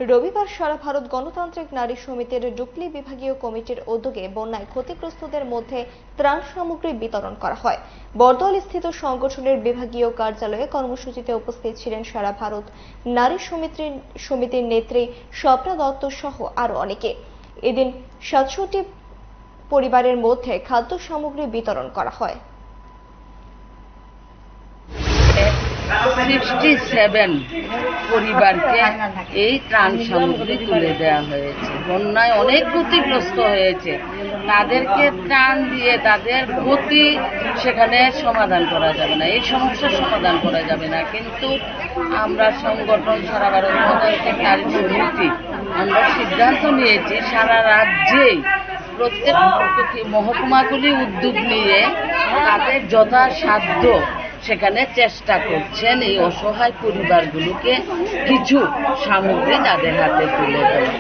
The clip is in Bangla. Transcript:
রবিবার সারা ভারত গণতান্ত্রিক নারী সমিতির ডুকলি বিভাগীয় কমিটির উদ্যোগে বন্যায় ক্ষতিগ্রস্তদের মধ্যে ত্রাণ সামগ্রী বিতরণ করা হয়। বরদোয়ালস্থিত সংগঠনের বিভাগীয় কার্যালয়ে কর্মসূচিতে উপস্থিত ছিলেন সারা ভারত নারী সমিতির নেত্রী স্বপ্না দত্ত সহ আরো অনেকে। এদিন ৬৭ পরিবারের মধ্যে খাদ্য সামগ্রী বিতরণ করা হয়। 67 পরিবারকে এই ত্রাণ সামগ্রী তুলে দেওয়া হয়েছে। বন্যায় অনেক ক্ষতিগ্রস্ত হয়েছে, তাদেরকে ত্রাণ দিয়ে তাদের ক্ষতি সেখানে সমাধান করা যাবে না, এই সমস্যার সমাধান করা যাবে না। কিন্তু আমরা সংগঠন সারা ভারত গণতান্ত্রিক নারী সমিতি আমরা সিদ্ধান্ত নিয়েছি সারা রাজ্যেই প্রত্যেক মহকুমাগুলি উদ্যোগ নিয়ে তাদের যথাসাধ্য সেখানে চেষ্টা করছেন এই অসহায় পরিবারগুলোকে কিছু সামগ্রী তাদের হাতে তুলে দেওয়া।